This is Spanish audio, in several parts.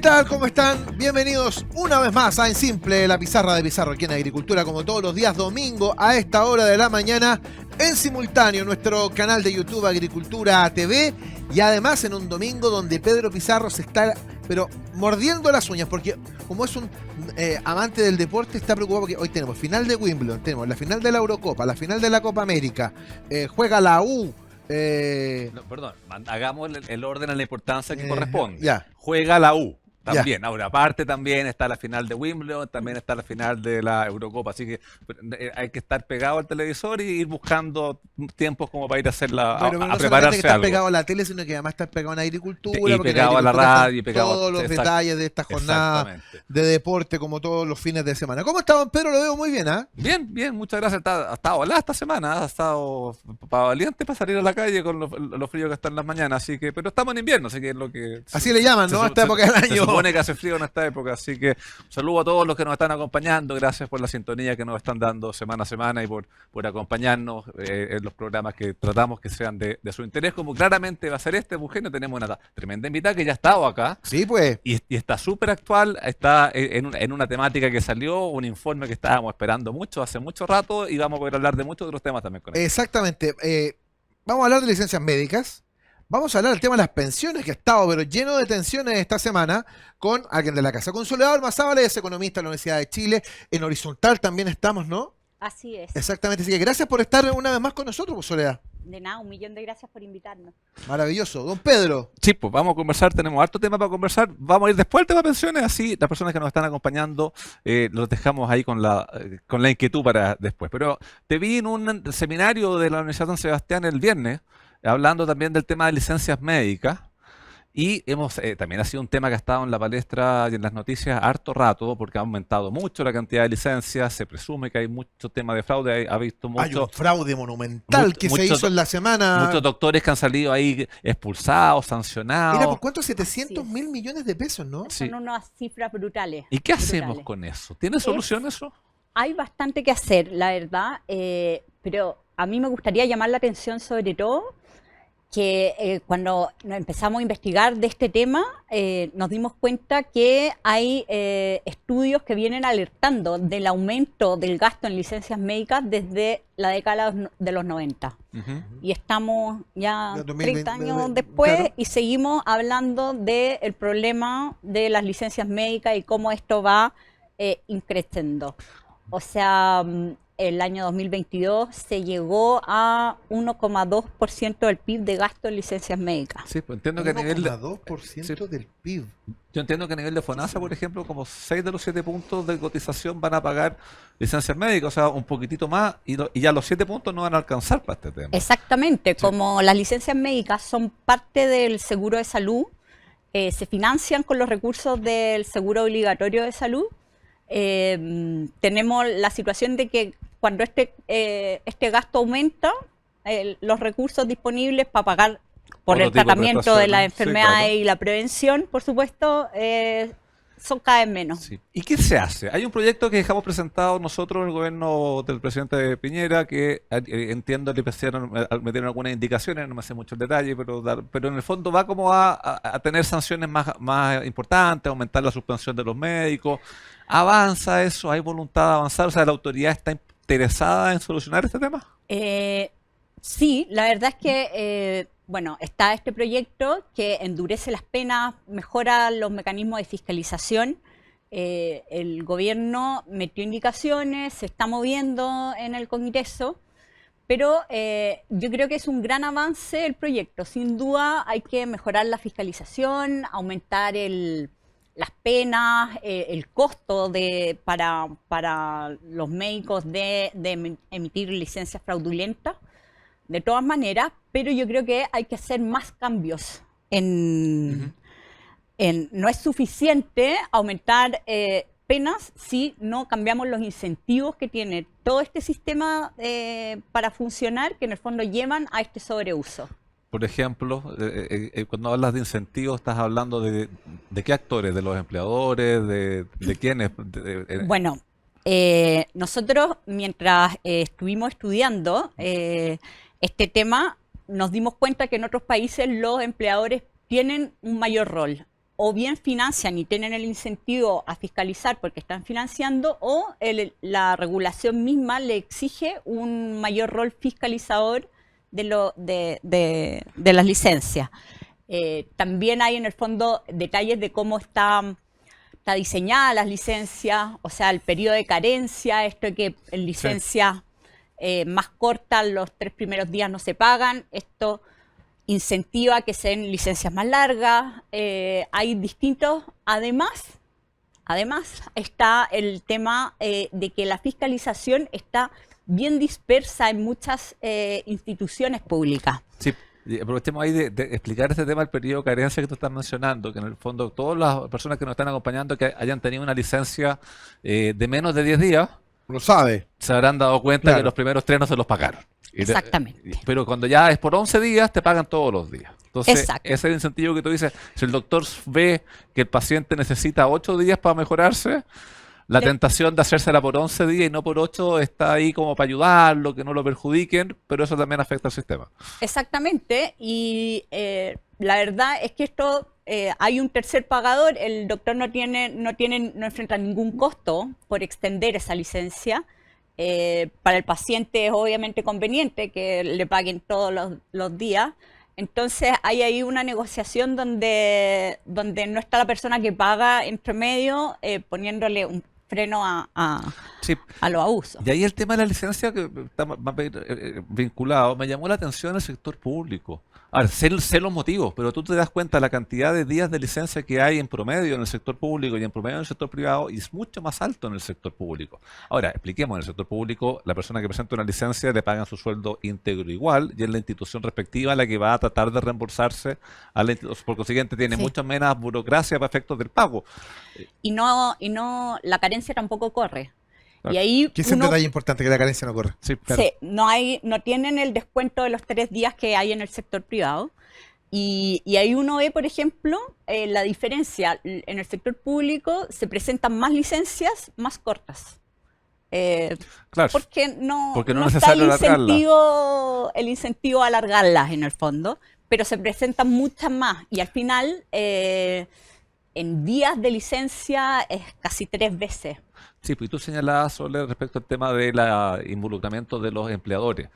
tal? ¿Cómo están? Bienvenidos una vez más a En Simple, la pizarra de Pizarro aquí en Agricultura, como todos los días domingo a esta hora de la mañana, en simultáneo en nuestro canal de YouTube Agricultura TV, y además en un domingo donde Pedro Pizarro se está, pero mordiendo las uñas, porque como es un amante del deporte, está preocupado porque hoy tenemos final de Wimbledon, tenemos la final de la Eurocopa, la final de la Copa América, juega la U. No, perdón, hagamos el orden a la importancia que corresponde. Ya. Juega la U también. Ya. Ahora, aparte también está la final de Wimbledon, también está la final de la Eurocopa. Así que hay que estar pegado al televisor y ir buscando tiempos como para ir a hacerla, Bueno, pero a no prepararse solamente que estar algo. pegado a la tele, sino que además estar pegado en Agricultura. Y porque en pegado a la Agricultura radio, y están pegado todos los detalles de esta jornada Exactamente. de deporte, como todos los fines de semana. ¿Cómo está, don Pedro? Lo veo muy bien, ¿ah? Bien, bien, muchas gracias. Ha estado helada esta semana, ha estado para valiente para salir a la calle con lo frío que está en las mañanas, así que, pero estamos en invierno, así que es lo que... Así le llaman, ¿no? A esta época del Se año. supone que hace frío en esta época, así que un saludo a todos los que nos están acompañando, gracias por la sintonía que nos están dando semana a semana y por acompañarnos en los programas que tratamos que sean de su interés, como claramente va a ser este, Eugenio. Tenemos una tremenda invitada que ya ha estado acá. Sí, pues. Y está súper actual, está en una temática que salió, un informe que estábamos esperando mucho, hace mucho rato, y vamos a poder hablar de muchos otros temas también con él. Exactamente. Vamos a hablar de licencias médicas. Vamos a hablar del tema de las pensiones, que ha estado pero lleno de tensiones esta semana, con alguien de la casa. Con Soledad Ormazábal, es economista de la Universidad de Chile. En Horizontal también estamos, ¿no? Así es. Exactamente. Así que gracias por estar una vez más con nosotros, Soledad. De nada, 1.000.000 de gracias por invitarnos. Maravilloso. Don Pedro. Sí, pues vamos a conversar, tenemos harto tema para conversar. Vamos a ir después al tema de pensiones, así las personas que nos están acompañando los dejamos ahí con la inquietud para después. Pero te vi en un seminario de la Universidad de San Sebastián el viernes, hablando también del tema de licencias médicas. Y también ha sido un tema que ha estado en la palestra y en las noticias harto rato, porque ha aumentado mucho la cantidad de licencias, se presume que hay mucho tema de fraude, ha visto mucho... Hay un fraude monumental que se hizo en la semana. Muchos doctores que han salido ahí expulsados, sancionados. Mira, ¿por cuánto? 700.000 millones de pesos, ¿no? Sí. Son unas cifras brutales. ¿Y qué brutales. hacemos con eso? ¿Tiene solución eso? Hay bastante que hacer, la verdad, pero a mí me gustaría llamar la atención sobre todo que cuando empezamos a investigar de este tema, nos dimos cuenta que hay estudios que vienen alertando del aumento del gasto en licencias médicas desde la década de los 90. Y estamos ya 30 años después, claro, y seguimos hablando del problema de las licencias médicas y cómo esto va increciendo. O sea, el año 2022 se llegó a 1,2% del PIB de gasto en licencias médicas. Sí, pues entiendo que a nivel de 1,2% del PIB. Yo entiendo que a nivel de FONASA, por ejemplo, como 6 de los 7 puntos de cotización van a pagar licencias médicas, o sea, un poquitito más, y ya los 7 puntos no van a alcanzar para este tema. Exactamente, sí. Como las licencias médicas son parte del seguro de salud, se financian con los recursos del seguro obligatorio de salud. Tenemos la situación de que cuando este gasto aumenta, los recursos disponibles para pagar por el tratamiento de las enfermedades, sí, claro, y la prevención, por supuesto, son cada vez menos. Sí. ¿Y qué se hace? Hay un proyecto que dejamos presentado nosotros en el gobierno del presidente Piñera, que entiendo que metieron algunas indicaciones, no me sé mucho el detalle, pero en el fondo va como a tener sanciones más importantes, aumentar la suspensión de los médicos. ¿Avanza eso? ¿Hay voluntad de avanzar? O sea, ¿la autoridad está interesada en solucionar este tema? Sí, la verdad es que, bueno, está este proyecto que endurece las penas, mejora los mecanismos de fiscalización. El gobierno metió indicaciones, se está moviendo en el Congreso, pero yo creo que es un gran avance el proyecto. Sin duda hay que mejorar la fiscalización, aumentar las penas, el costo para los médicos de emitir licencias fraudulentas, de todas maneras, pero yo creo que hay que hacer más cambios. No es suficiente aumentar penas si no cambiamos los incentivos que tiene todo este sistema para funcionar, que en el fondo llevan a este sobreuso. Por ejemplo, cuando hablas de incentivos, ¿estás hablando de qué actores? ¿De los empleadores? ¿De quiénes? Bueno, nosotros mientras estuvimos estudiando este tema, nos dimos cuenta que en otros países los empleadores tienen un mayor rol. o bien financian y tienen el incentivo a fiscalizar porque están financiando, o la regulación misma le exige un mayor rol fiscalizador de las licencias. También hay en el fondo detalles de cómo está diseñada las licencias, o sea, el periodo de carencia, esto de que en licencias más cortas los 3 primeros días no se pagan, esto incentiva que se den licencias más largas, hay distintos, además está el tema de que la fiscalización está bien dispersa en muchas instituciones públicas. Sí. Y aprovechemos ahí de explicar este tema del periodo de carencia que tú estás mencionando, que en el fondo todas las personas que nos están acompañando que hayan tenido una licencia de menos de 10 días, Lo sabe. se habrán dado cuenta que los primeros 3 no se los pagaron. Exactamente. Pero cuando ya es por 11 días, te pagan todos los días. Entonces, Exacto. ese es el incentivo que tú dices. Si el doctor ve que el paciente necesita 8 días para mejorarse, la tentación de hacérsela por 11 días y no por 8 está ahí como para ayudarlo, que no lo perjudiquen, pero eso también afecta al sistema. Exactamente, y la verdad es que esto hay un tercer pagador, el doctor no enfrenta ningún costo por extender esa licencia. Para el paciente es obviamente conveniente que le paguen todos los días. Entonces hay ahí una negociación donde no está la persona que paga entre medio poniéndole un freno Sí. a los abusos. Y ahí el tema de la licencia que está más vinculado, me llamó la atención el sector público. Ahora, sé los motivos, pero tú te das cuenta de la cantidad de días de licencia que hay en promedio en el sector público y en promedio en el sector privado, y es mucho más alto en el sector público. Ahora, expliquemos, en el sector público, la persona que presenta una licencia le pagan su sueldo íntegro igual, y es la institución respectiva la que va a tratar de reembolsarse a la institución. Por consiguiente, tiene mucha menos burocracia para efectos del pago. Y no, la carencia tampoco corre. Y ahí Que es un detalle importante, que la carencia no corre. Sí, claro. no tienen el descuento de los 3 días que hay en el sector privado. Y ahí uno ve, por ejemplo, la diferencia. En el sector público se presentan más licencias más cortas. Claro, porque no es está necesario el incentivo a alargarlas en el fondo, pero se presentan muchas más. Y al final, en días de licencia es casi 3 veces. Sí, pues tú señalabas, Sole, respecto al tema del involucramiento de los empleadores.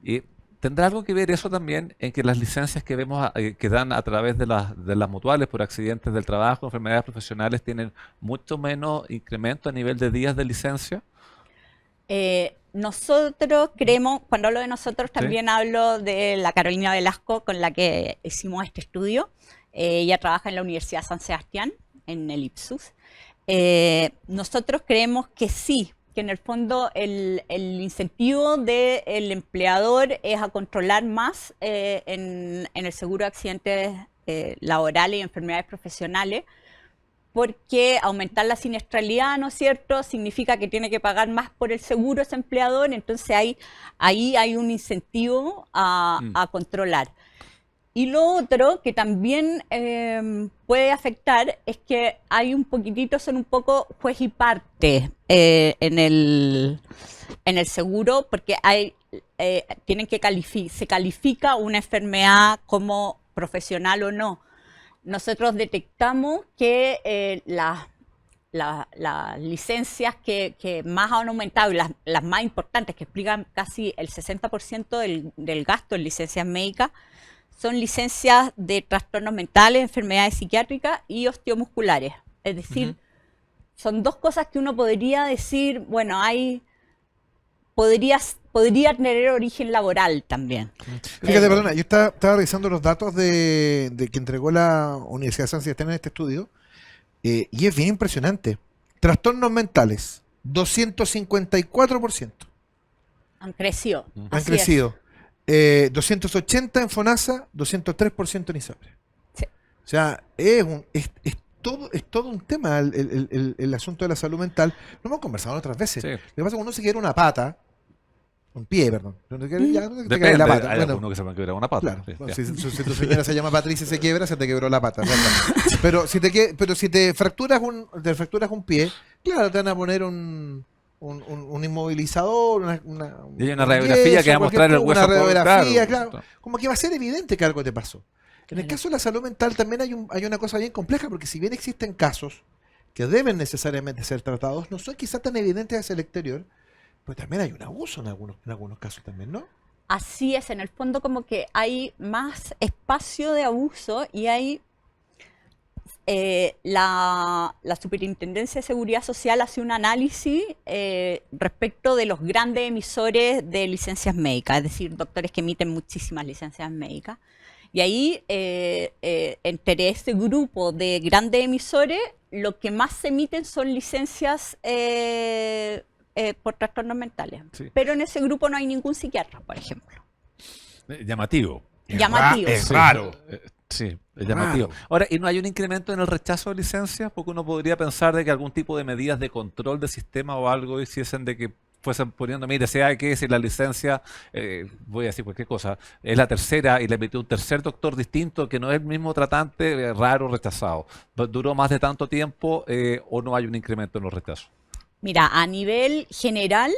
Y ¿tendrá algo que ver eso también en que las licencias que vemos que dan a través de las mutuales por accidentes del trabajo, enfermedades profesionales, tienen mucho menos incremento a nivel de días de licencia? Nosotros creemos, cuando hablo de nosotros también hablo de la Carolina Velasco con la que hicimos este estudio. Ella trabaja en la Universidad San Sebastián, en el IPSUS. Nosotros creemos que sí, que en el fondo el incentivo del empleador es a controlar más en el seguro de accidentes laborales y enfermedades profesionales, porque aumentar la siniestralidad, ¿no es cierto?, significa que tiene que pagar más por el seguro ese empleador, entonces ahí hay un incentivo a controlar. Y lo otro que también puede afectar es que hay son un poco juez y parte en el seguro, porque se califica una enfermedad como profesional o no. Nosotros detectamos que las licencias que más han aumentado, y las más importantes, que explican casi el 60% del gasto en licencias médicas, son licencias de trastornos mentales, enfermedades psiquiátricas y osteomusculares. Es decir, son dos cosas que uno podría decir, bueno, podría tener origen laboral también. Fíjate, perdona, yo estaba revisando los datos de que entregó la Universidad de San Sebastián en este estudio, y es bien impresionante. Trastornos mentales, 254%. Han crecido. Han Así crecido. 280 en FONASA, 203% en ISAPRE. Sí. O sea, es todo un tema el asunto de la salud mental. Lo hemos conversado otras veces. Sí. Lo que pasa es que uno se quiere una pata, un pie, perdón. Depende, la pata. hay Bueno, algunos que se van a quebrar una pata. claro, Sí, bueno, ya. si tu señora se llama Patricia y se quiebra, se te quebró la pata. Pero si te fracturas un pie, claro, te van a poner un inmovilizador, Y hay una radiografía que va a mostrar el hueso. Una radiografía, claro. claro. Como que va a ser evidente que algo te pasó. En el Claro. caso de la salud mental también hay una cosa bien compleja, porque si bien existen casos que deben necesariamente ser tratados, no son quizás tan evidentes hacia el exterior, pues también hay un abuso en algunos casos también, ¿no? Así es, en el fondo como que hay más espacio de abuso y hay la Superintendencia de Seguridad Social hace un análisis respecto de los grandes emisores de licencias médicas, es decir, doctores que emiten muchísimas licencias médicas. Y ahí, entre ese grupo de grandes emisores, lo que más se emiten son licencias por trastornos mentales. Sí. Pero en ese grupo no hay ningún psiquiatra, por ejemplo. Llamativo. Llamativo. Es Sí, raro. Sí, es llamativo. Raro. Ahora, ¿y no hay un incremento en el rechazo de licencias? Porque uno podría pensar de que algún tipo de medidas de control del sistema o algo hiciesen de que fuesen poniendo, mire, sea que si la licencia, voy a decir cualquier cosa, es la tercera y le metió un tercer doctor distinto que no es el mismo tratante, raro, rechazado. ¿Duró más de tanto tiempo o no hay un incremento en los rechazos? Mira, a nivel general,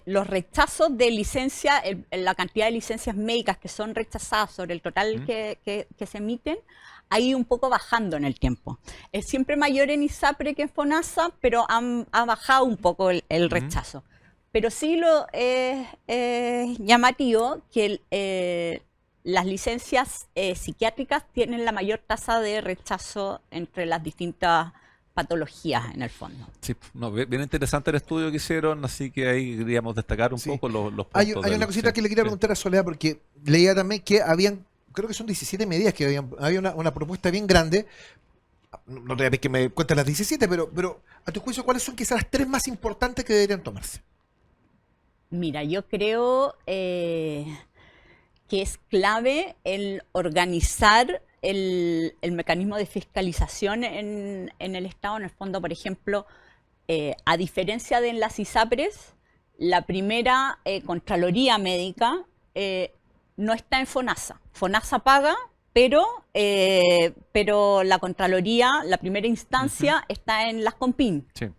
los rechazos de licencia, la cantidad de licencias médicas que son rechazadas sobre el total que se emiten, ha ido un poco bajando en el tiempo. Es siempre mayor en ISAPRE que en FONASA, pero ha bajado un poco el rechazo. Pero sí lo es llamativo que las licencias psiquiátricas tienen la mayor tasa de rechazo entre las distintas patologías en el fondo. Sí, no, bien interesante el estudio que hicieron, así que ahí queríamos destacar un Sí. poco los Hay puntos. una cosita que le quería preguntar a Soledad, porque leía también que habían, creo que son 17 medidas que había una propuesta bien grande. No te voy a pedir que me cuentes las 17, pero a tu juicio, ¿cuáles son quizás las 3 más importantes que deberían tomarse? Mira, yo creo que es clave el organizar el mecanismo de fiscalización en el Estado. En el fondo, por ejemplo, a diferencia de en las ISAPRES, la primera Contraloría Médica no está en FONASA. FONASA paga, pero la Contraloría, la primera instancia, está en las CONPIN. Sí.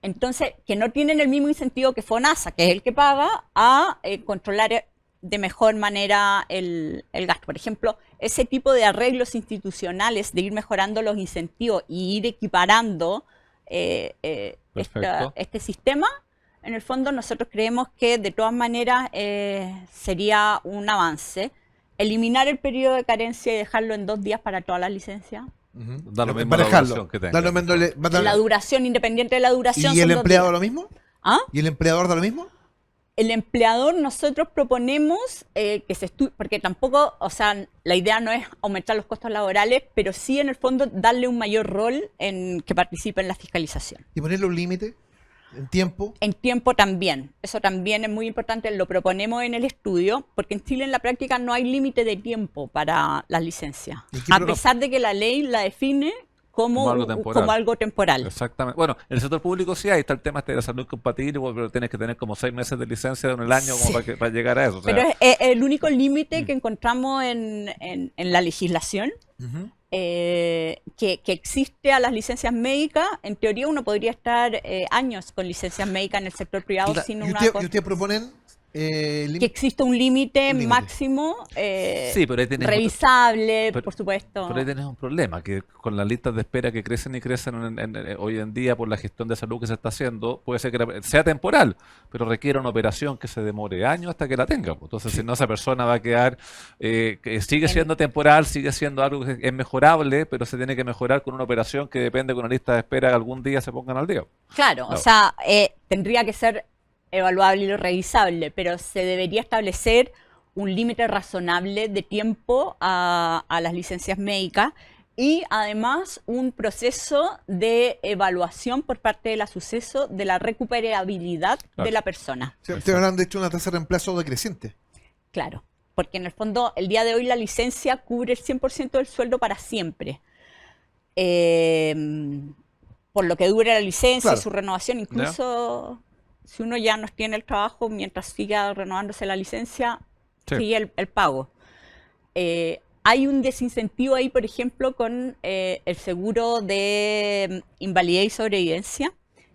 Entonces, que no tienen el mismo incentivo que FONASA, que es el que paga, a controlar de mejor manera el gasto. Por ejemplo, ese tipo de arreglos institucionales de ir mejorando los incentivos y ir equiparando este sistema, en el fondo nosotros creemos que de todas maneras sería un avance. Eliminar el periodo de carencia y dejarlo en 2 días para todas las licencias. Da lo mismo la Emparejarlo. duración que tenga. Da lo mismo La duración, independiente de la duración, ¿Y el son 2 empleado días. lo mismo? ¿Ah? ¿Y el empleador da lo mismo? El empleador, nosotros proponemos que se estudie, porque tampoco, o sea, la idea no es aumentar los costos laborales, pero sí en el fondo darle un mayor rol en que participe en la fiscalización. ¿Y ponerle un límite en tiempo? En tiempo también, eso también es muy importante, lo proponemos en el estudio, porque en Chile en la práctica no hay límite de tiempo para las licencias, ¿Y qué a pesar de que la ley la define como algo temporal. Exactamente. Bueno, en el sector público sí hay, está el tema de la salud compatible, pero tienes que tener como 6 meses de licencia en el año como Sí. para llegar a eso. O sea, Pero es el único límite que encontramos en la legislación. Que existe a las licencias médicas. En teoría uno podría estar años con licencias médicas en el sector privado sin ¿Y una ustedes proponen que existe un límite máximo sí, pero ahí tienes revisable, pero- por supuesto. Pero ahí tenés un problema, que con las listas de espera que crecen y crecen hoy en día por la gestión de salud que se está haciendo, puede ser que sea temporal, pero requiere una operación que se demore años hasta que la tenga. Entonces, si no, esa persona va a quedar, que sigue siendo temporal, sigue siendo algo que es mejorable, pero se tiene que mejorar con una operación que depende con una lista de espera que algún día se pongan al día. Claro, o sea, tendría que ser evaluable y revisable, pero se debería establecer un límite razonable de tiempo a las licencias médicas y además un proceso de evaluación por parte de la suceso de la recuperabilidad Claro. de la persona. Ustedes hablan de hecho de una tasa de reemplazo decreciente. Claro, porque en el fondo el día de hoy la licencia cubre el 100% del sueldo para siempre. Por lo que dure la licencia Claro. y su renovación, incluso si uno ya no tiene el trabajo, mientras siga renovándose la licencia, Sí. sigue el pago. Hay un desincentivo ahí, por ejemplo, con el seguro de invalidez y sobrevivencia.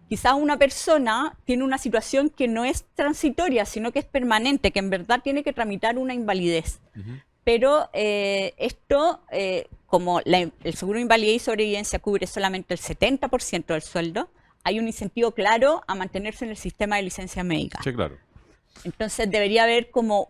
Quizás una persona tiene una situación que no es transitoria, sino que es permanente, que en verdad tiene que tramitar una invalidez. pero esto, como el seguro de invalidez y sobrevivencia cubre solamente el 70% del sueldo, hay un incentivo claro a mantenerse en el sistema de licencia médica. Sí, claro. Entonces debería haber como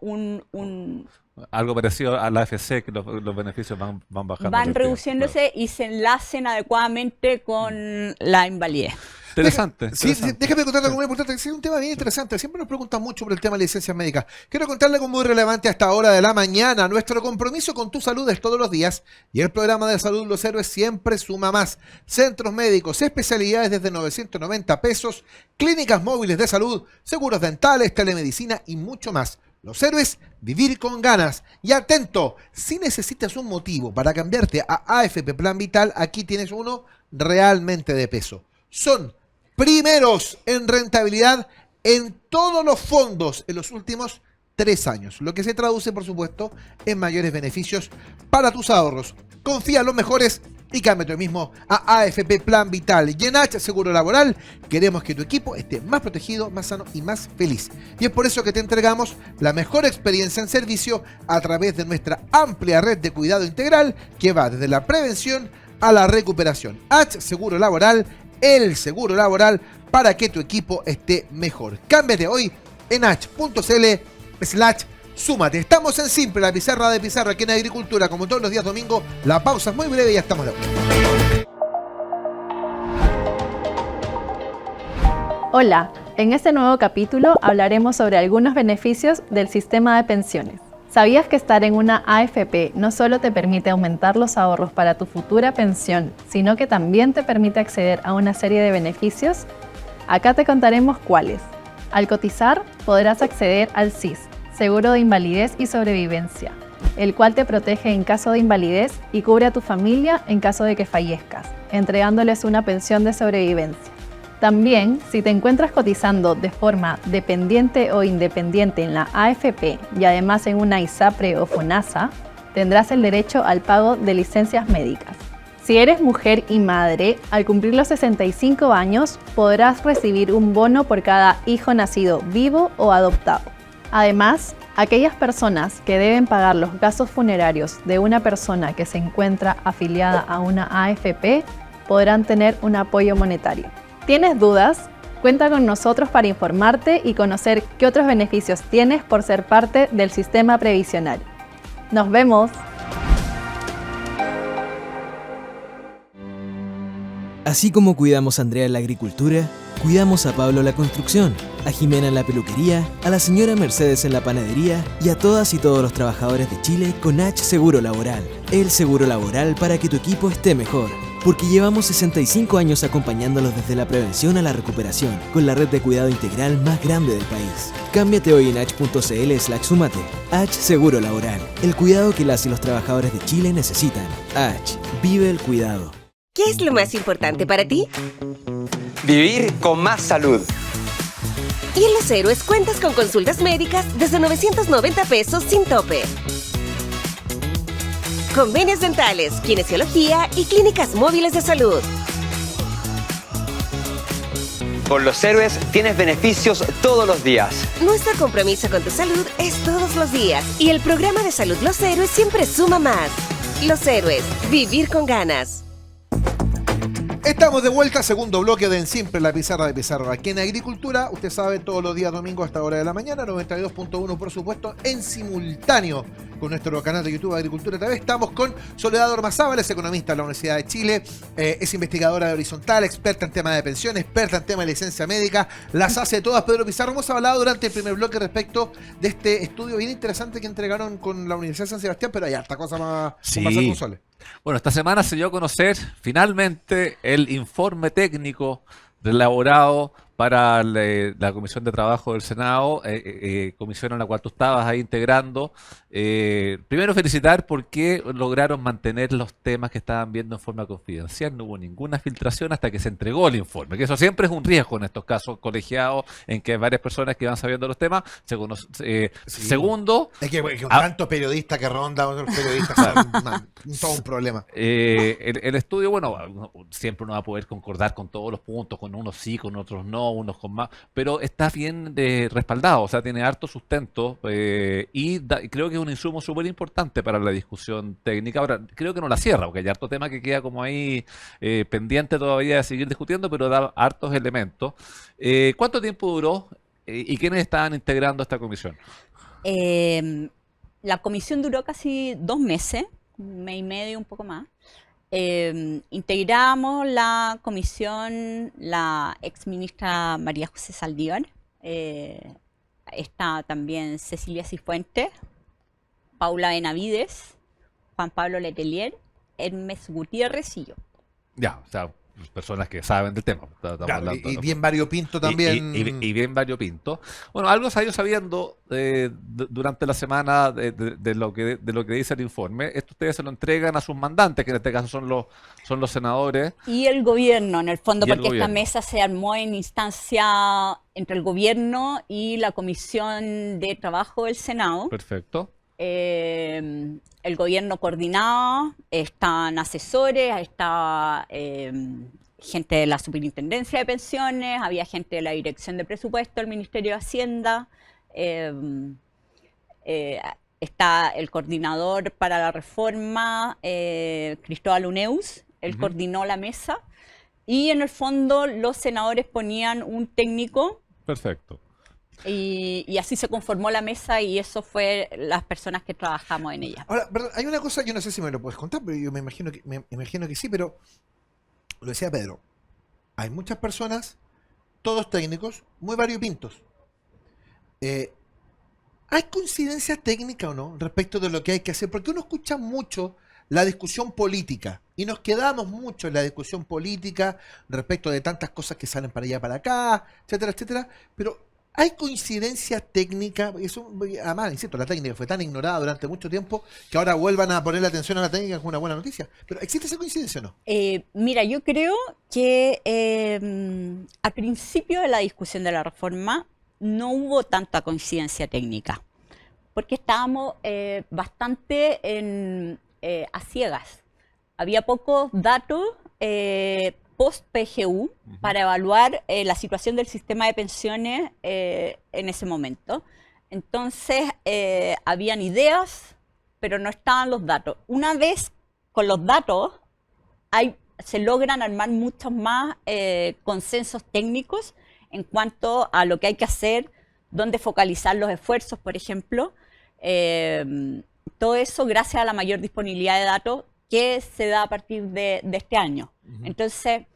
Algo parecido a la AFC, que los beneficios van bajando. van reduciéndose y se enlacen adecuadamente con la invalidez. Interesante. Sí, déjame contarle algo muy importante. Es un tema bien interesante. Siempre nos preguntan mucho por el tema de licencias médicas. Quiero contarle algo muy relevante a esta hora de la mañana. Nuestro compromiso con tu salud es todos los días y el programa de salud Los Héroes siempre suma más. Centros médicos, especialidades desde 990 pesos, clínicas móviles de salud, seguros dentales, telemedicina y mucho más. Los Héroes, vivir con ganas. Y atento, si necesitas un motivo para cambiarte a AFP Plan Vital, aquí tienes uno realmente de peso. Son primeros en rentabilidad en todos los fondos en los últimos 3 años, lo que se traduce, por supuesto, en mayores beneficios para tus ahorros. Confía en los mejores y cámbiate hoy mismo a AFP Plan Vital. Y en H Seguro Laboral queremos que tu equipo esté más protegido, más sano y más feliz. Y es por eso que te entregamos la mejor experiencia en servicio a través de nuestra amplia red de cuidado integral que va desde la prevención a la recuperación. H Seguro Laboral, el seguro laboral para que tu equipo esté mejor. Cámbiate hoy en h.cl/súmate. Estamos en Simple, la pizarra de Pizarro aquí en Agricultura, como todos los días domingo. La pausa es muy breve y ya estamos de vuelta. Hola, en este nuevo capítulo hablaremos sobre algunos beneficios del sistema de pensiones. ¿Sabías que estar en una AFP no solo te permite aumentar los ahorros para tu futura pensión, sino que también te permite acceder a una serie de beneficios? Acá te contaremos cuáles. Al cotizar, podrás acceder al SIS, Seguro de Invalidez y Sobrevivencia, el cual te protege en caso de invalidez y cubre a tu familia en caso de que fallezcas, entregándoles una pensión de sobrevivencia. También, si te encuentras cotizando de forma dependiente o independiente en la AFP y además en una ISAPRE o FONASA, tendrás el derecho al pago de licencias médicas. Si eres mujer y madre, al cumplir los 65 años podrás recibir un bono por cada hijo nacido vivo o adoptado. Además, aquellas personas que deben pagar los gastos funerarios de una persona que se encuentra afiliada a una AFP podrán tener un apoyo monetario. ¿Tienes dudas? Cuenta con nosotros para informarte y conocer qué otros beneficios tienes por ser parte del sistema previsional. ¡Nos vemos! Así como cuidamos a Andrea en la agricultura, cuidamos a Pablo en la construcción, a Jimena en la peluquería, a la señora Mercedes en la panadería y a todas y todos los trabajadores de Chile con H Seguro Laboral. El seguro laboral para que tu equipo esté mejor. Porque llevamos 65 años acompañándolos desde la prevención a la recuperación, con la red de cuidado integral más grande del país. Cámbiate hoy en h.cl/súmate. H Seguro Laboral, el cuidado que las y los trabajadores de Chile necesitan. H, vive el cuidado. ¿Qué es lo más importante para ti? Vivir con más salud. Y en Los Héroes cuentas con consultas médicas desde 990 pesos sin tope. Convenios dentales, kinesiología y clínicas móviles de salud. Con Los Héroes tienes beneficios todos los días. Nuestro compromiso con tu salud es todos los días. Y el programa de salud Los Héroes siempre suma más. Los Héroes, vivir con ganas. Estamos de vuelta, segundo bloque de En Simple, la pizarra de Pizarro. Aquí en Agricultura, usted sabe, todos los días domingo a esta hora de la mañana, 92.1 por supuesto, en simultáneo con nuestro canal de YouTube Agricultura TV. Estamos con Soledad Ormazábal, es economista de la Universidad de Chile, es investigadora de Horizontal, experta en temas de pensiones, experta en temas de licencia médica, las hace todas. Pedro Pizarro, hemos hablado durante el primer bloque respecto de este estudio bien interesante que entregaron con la Universidad de San Sebastián, pero hay harta cosa más conversar con Sole. Bueno, esta semana se dio a conocer finalmente el informe técnico elaborado para la Comisión de Trabajo del Senado, comisión en la cual tú estabas ahí integrando. Primero felicitar porque lograron mantener los temas que estaban viendo en forma confidencial, no hubo ninguna filtración hasta que se entregó el informe, que eso siempre es un riesgo en estos casos colegiados, en que hay varias personas que van sabiendo los temas. Segundo... Es que tanto periodista que ronda, otros periodistas, todo un problema. El estudio, bueno, siempre uno va a poder concordar con todos los puntos, con unos sí, con otros no, unos con más, pero está bien respaldado, o sea, tiene harto sustento y creo que es un insumo súper importante para la discusión técnica. Ahora, creo que no la cierra, porque hay harto tema que queda como ahí pendiente todavía de seguir discutiendo, pero da hartos elementos. ¿Cuánto tiempo duró y quiénes estaban integrando esta comisión? La comisión duró casi 2 meses, 1 mes y medio, un poco más. Integramos la comisión la ex ministra María José Saldívar, está también Cecilia Cifuentes, Paula Benavides, Juan Pablo Letelier, Hermes Gutiérrez y yo. Ya, o sea, personas que saben del tema. Claro, y bien variopinto también. Y bien variopinto. Bueno, algo se ha ido sabiendo durante la semana de lo que dice el informe. Esto ustedes se lo entregan a sus mandantes, que en este caso son los senadores. Y el gobierno, en el fondo, Y el porque esta gobierno. mesa se armó en instancia entre el gobierno y la Comisión de Trabajo del Senado. Perfecto. El gobierno coordinado, están asesores, está gente de la Superintendencia de Pensiones, había gente de la Dirección de Presupuesto del Ministerio de Hacienda, está el coordinador para la reforma, Cristóbal Uneus, él coordinó la mesa, y en el fondo los senadores ponían un técnico. Perfecto. Y así se conformó la mesa y eso fue las personas que trabajamos en ella. Ahora, perdón, hay una cosa, yo no sé si me lo puedes contar, pero yo me imagino que sí, pero lo decía Pedro, hay muchas personas, todos técnicos, muy variopintos. ¿Hay coincidencia técnica o no respecto de lo que hay que hacer? Porque uno escucha mucho la discusión política y nos quedamos mucho en la discusión política respecto de tantas cosas que salen para allá, para acá, etcétera, etcétera, pero ¿hay coincidencia técnica? Eso, además, insisto, la técnica fue tan ignorada durante mucho tiempo que ahora vuelvan a poner la atención a la técnica, es una buena noticia. Pero ¿existe esa coincidencia o no? Mira, yo creo que al principio de la discusión de la reforma no hubo tanta coincidencia técnica, porque estábamos bastante a ciegas. Había pocos datos post-PGU para evaluar la situación del sistema de pensiones en ese momento. Entonces, habían ideas, pero no estaban los datos. Una vez con los datos, se logran armar muchos más consensos técnicos en cuanto a lo que hay que hacer, dónde focalizar los esfuerzos, por ejemplo. Todo eso gracias a la mayor disponibilidad de datos que se da a partir de este año. Entonces,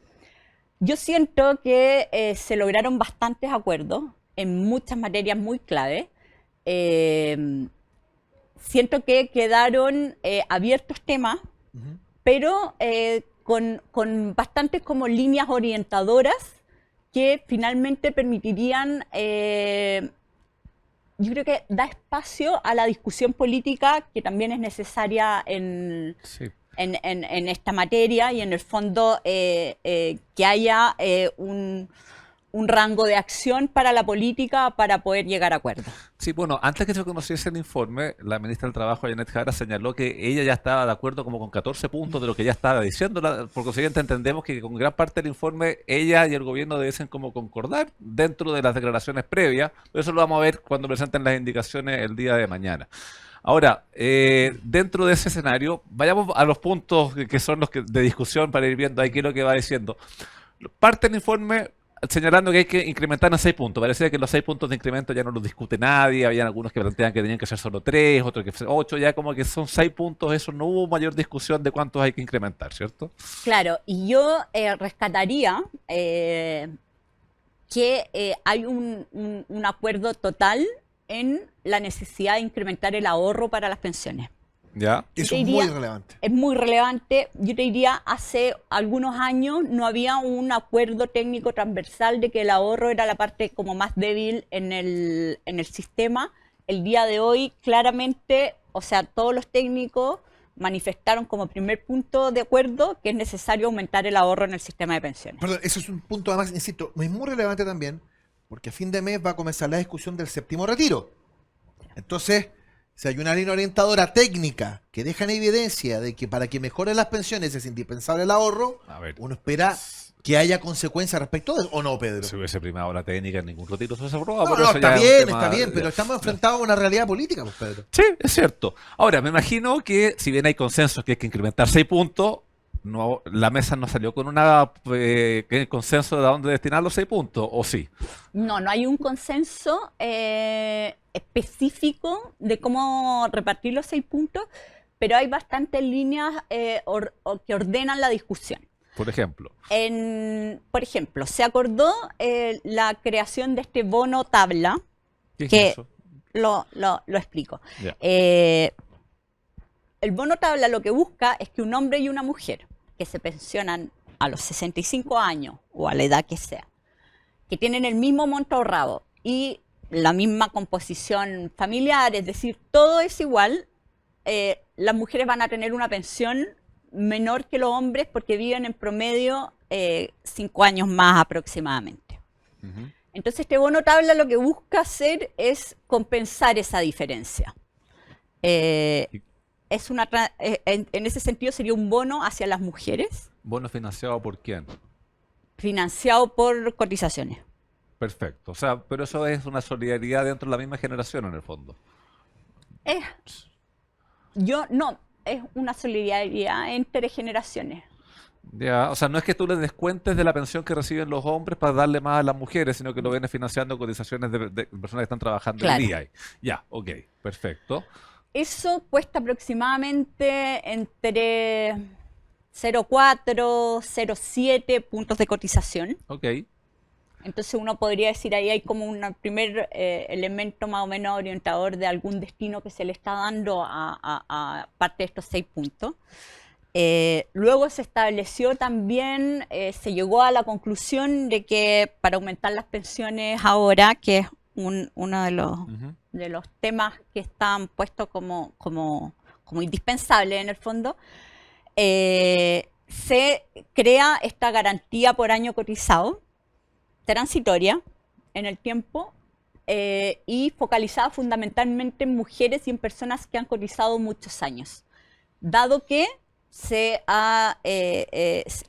yo siento que se lograron bastantes acuerdos en muchas materias muy clave. Siento que quedaron abiertos temas, pero con bastantes como líneas orientadoras que finalmente permitirían, yo creo que da espacio a la discusión política que también es necesaria en esta materia y en el fondo que haya un rango de acción para la política para poder llegar a acuerdos. Sí, bueno, antes que se conociese el informe, la ministra del Trabajo, Janet Jara, señaló que ella ya estaba de acuerdo como con 14 puntos de lo que ella estaba diciendo. Por consiguiente, entendemos que con gran parte del informe ella y el gobierno deben como concordar dentro de las declaraciones previas. Pero eso lo vamos a ver cuando presenten las indicaciones el día de mañana. Ahora, dentro de ese escenario, vayamos a los puntos que son los de discusión para ir viendo ahí qué es lo que va diciendo. Parte del informe señalando que hay que incrementar en 6 puntos. Parecía que los 6 puntos de incremento ya no los discute nadie. Habían algunos que planteaban que tenían que ser solo 3, otros que ser 8. Ya como que son 6 puntos. Eso no hubo mayor discusión de cuántos hay que incrementar, ¿cierto? Claro, y yo rescataría que hay un acuerdo total en la necesidad de incrementar el ahorro para las pensiones. Ya. Eso es muy relevante. Es muy relevante. Yo te diría, hace algunos años no había un acuerdo técnico transversal de que el ahorro era la parte como más débil en el sistema. El día de hoy, claramente, o sea, todos los técnicos manifestaron como primer punto de acuerdo que es necesario aumentar el ahorro en el sistema de pensiones. Perdón, eso es un punto además, insisto, es muy relevante también, porque a fin de mes va a comenzar la discusión del séptimo retiro. Entonces, si hay una línea orientadora técnica que deja en evidencia de que para que mejoren las pensiones es indispensable el ahorro, A ver, uno espera que haya consecuencias respecto de eso, ¿o no, Pedro? Si hubiese primado la técnica, en ningún retiro se hubiese aprobado. No, pero no, eso ya es un tema- está bien, pero estamos enfrentados a una realidad política, pues, Pedro. Sí, es cierto. Ahora, me imagino que si bien hay consenso que hay que incrementar 6 puntos, no, la mesa no salió con un consenso de a dónde destinar los 6 puntos, ¿o sí? No hay un consenso específico de cómo repartir los 6 puntos, pero hay bastantes líneas que ordenan la discusión. Por ejemplo. Por ejemplo, se acordó la creación de este bono tabla, ¿Qué es que eso? lo explico. Ya. El bono tabla lo que busca es que un hombre y una mujer que se pensionan a los 65 años o a la edad que sea, que tienen el mismo monto ahorrado y la misma composición familiar, es decir, todo es igual, las mujeres van a tener una pensión menor que los hombres porque viven en promedio 5 años más aproximadamente. Ujú. Entonces este bono tabla lo que busca hacer es compensar esa diferencia. En ese sentido sería un bono hacia las mujeres ¿Bono financiado por quién? financiado por cotizaciones. Perfecto. O sea, pero eso es una solidaridad dentro de la misma generación en el fondo. Es una solidaridad entre generaciones. Ya, o sea, no es que tú les descuentes de la pensión que reciben los hombres para darle más a las mujeres, sino que lo vienes financiando cotizaciones de personas que están trabajando Claro. el día. Ya, ok, perfecto. Eso cuesta aproximadamente entre 0,4, 0,7 puntos de cotización. Ok. Entonces uno podría decir ahí hay como un primer elemento más o menos orientador de algún destino que se le está dando a parte de estos 6 puntos. Luego se estableció también, se llegó a la conclusión de que para aumentar las pensiones ahora, que es uno Ujú. de los temas que están puestos como indispensables en el fondo, se crea esta garantía por año cotizado, transitoria en el tiempo y focalizada fundamentalmente en mujeres y en personas que han cotizado muchos años, dado que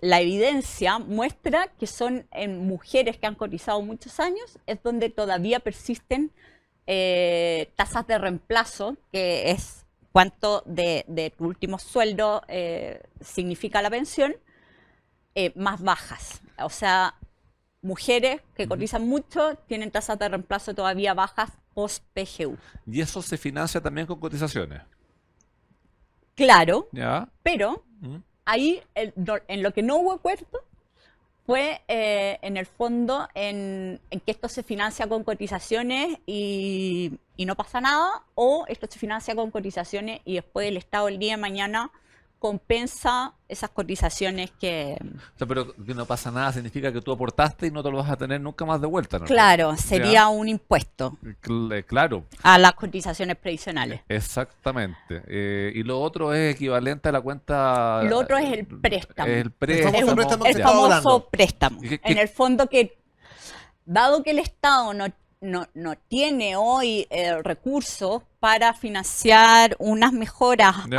la evidencia muestra que son en mujeres que han cotizado muchos años, es donde todavía persisten tasas de reemplazo, que es cuánto de tu último sueldo significa la pensión, más bajas. O sea, mujeres que cotizan mucho tienen tasas de reemplazo todavía bajas post-PGU. Y eso se financia también con cotizaciones. Claro, ¿Ya? pero Mm. ahí en lo que no hubo acuerdo fue en el fondo en que esto se financia con cotizaciones y no pasa nada, o esto se financia con cotizaciones y después el Estado el día de mañana compensa esas cotizaciones que... O sea, pero que no pasa nada significa que tú aportaste y no te lo vas a tener nunca más de vuelta, ¿no? Claro, sería un impuesto Claro, a las cotizaciones previsionales. exactamente. Y lo otro es equivalente a la cuenta... Lo otro es el préstamo. El famoso préstamo. préstamo que El se estaba famoso hablando. préstamo. ¿Y qué- En el fondo que, dado que el Estado no tiene hoy recursos para financiar unas mejoras Ya.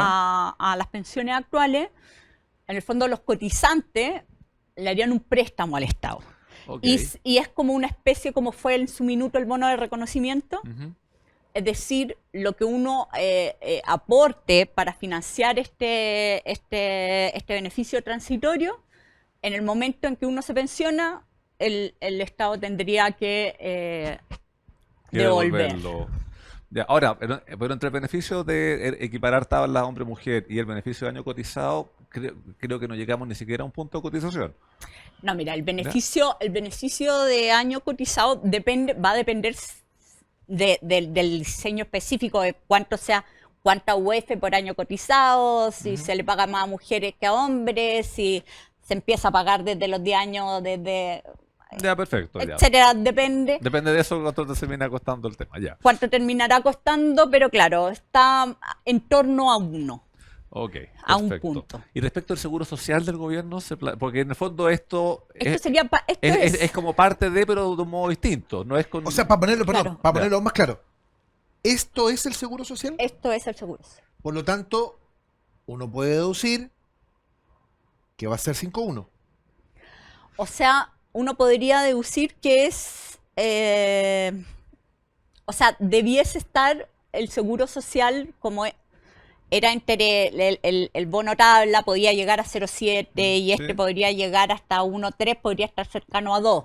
a las pensiones actuales, en el fondo los cotizantes le harían un préstamo al Estado. Ok. Y es como una especie, como fue en su minuto el bono de reconocimiento, Ujú. es decir, lo que uno aporte para financiar este beneficio transitorio, en el momento en que uno se pensiona, el Estado tendría que Que devolver. devolverlo. Ya, ahora, pero entre el beneficio de equiparar tablas hombre-mujer y el beneficio de año cotizado, creo que no llegamos ni siquiera a un punto de cotización. No, mira, el beneficio de año cotizado va a depender del diseño específico de cuánta UF por año cotizado, si se le paga más a mujeres que a hombres, si se empieza a pagar desde los 10 años, Ya, perfecto. Ya. etcétera, depende Depende de eso cuánto te termina costando el tema. Ya. cuánto terminará costando, pero claro, está en torno a 1. Ok. A un perfecto. punto. Y respecto al seguro social del gobierno, porque en el fondo esto Esto es como parte de, pero de un modo distinto. No es con... O sea, para ponerlo, perdón, Claro. para ponerlo más claro, ¿esto es el seguro social? Esto es el seguro. Por lo tanto, uno puede deducir que va a ser 5-1. O sea, uno podría deducir que es, o sea, debiese estar el seguro social como era entre el bono tabla, podía llegar a 0,7 y este Sí. podría llegar hasta 1,3, podría estar cercano a 2.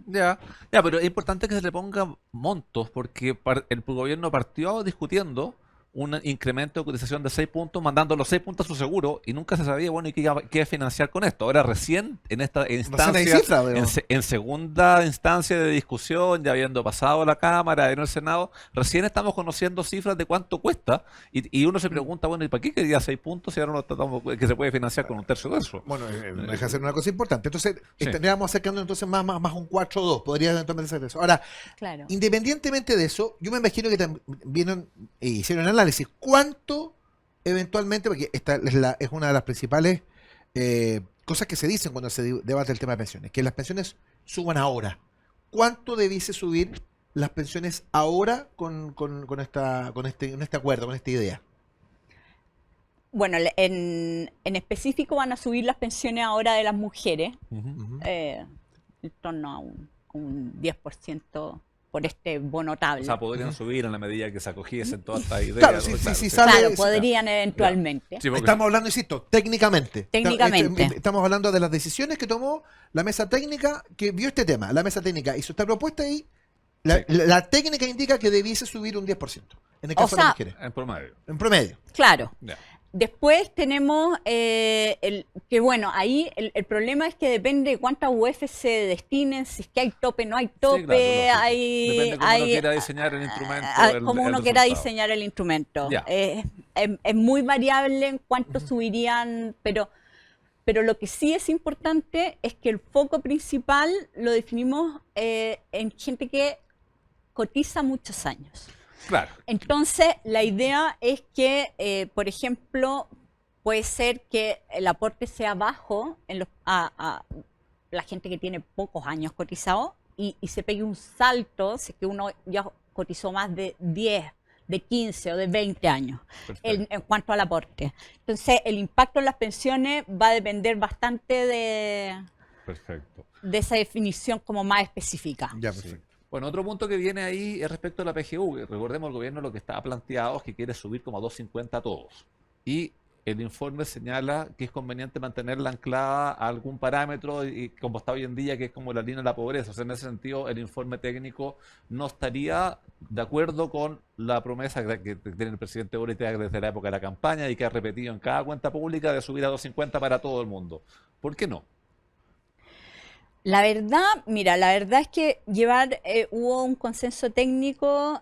Ya, pero es importante que se le pongan montos porque el gobierno partió discutiendo un incremento de cotización de 6 puntos, mandando los 6 puntos a su seguro y nunca se sabía, bueno, ¿y qué iba a financiar con esto? Ahora recién en esta instancia, hay cifra, veo. en segunda instancia de discusión, ya habiendo pasado la Cámara, en el Senado, recién estamos conociendo cifras de cuánto cuesta y uno se pregunta, bueno, ¿y para qué quería 6 puntos si ahora no tratamos que se puede financiar con un tercio de eso? Bueno, no deja de ser una cosa importante. Entonces, Sí. estaríamos acercando entonces más un 4-2. Podría eventualmente ser eso. Ahora, Claro. independientemente de eso, yo me imagino que también hicieron análisis. ¿Cuánto eventualmente, porque esta es una de las principales cosas que se dicen cuando se debate el tema de pensiones, que las pensiones suban ahora? ¿Cuánto debiese subir las pensiones ahora con este acuerdo, con esta idea? Bueno, en específico van a subir las pensiones ahora de las mujeres, Ujú. en torno a un 10% por este bono O tabla. sea, podrían subir en la medida que se acogiesen todas estas ideas. Claro, ¿no? sí, Sí. sale- Claro, sí, podrían eventualmente. Sí, porque- Estamos hablando, insisto, técnicamente. Técnicamente. Estamos hablando de las decisiones que tomó la mesa técnica que vio este tema. La mesa técnica hizo esta propuesta y la técnica indica que debiese subir un 10%. En el O caso de las sea, mujeres. En promedio. En promedio. Claro. Ya. Después tenemos que bueno, ahí el problema es que depende de cuántas UF se destinen, si es que hay tope, no hay tope, Sí, claro, lógico. hay... Depende de cómo hay- uno quiera diseñar el instrumento. como el uno quiera resultado. diseñar el instrumento. Ya. Es muy variable en cuánto subirían, pero lo que sí es importante es que el foco principal lo definimos en gente que cotiza muchos años. Claro. Entonces, la idea es que, por ejemplo, puede ser que el aporte sea bajo a la gente que tiene pocos años cotizados y se pegue un salto, si es que uno ya cotizó más de 10, de 15 o de 20 años en cuanto al aporte. Entonces, el impacto en las pensiones va a depender bastante Perfecto. de esa definición como más específica. Ya, perfecto. Bueno, otro punto que viene ahí es respecto a la PGU. Recordemos, el gobierno lo que está planteado es que quiere subir como a 2.50 a todos. Y el informe señala que es conveniente mantenerla anclada a algún parámetro, y como está hoy en día, que es como la línea de la pobreza. O sea, en ese sentido, el informe técnico no estaría de acuerdo con la promesa que tiene el presidente Boric desde la época de la campaña y que ha repetido en cada cuenta pública de subir a 2.50 para todo el mundo. ¿Por qué no? La verdad, mira, la verdad es que hubo un consenso técnico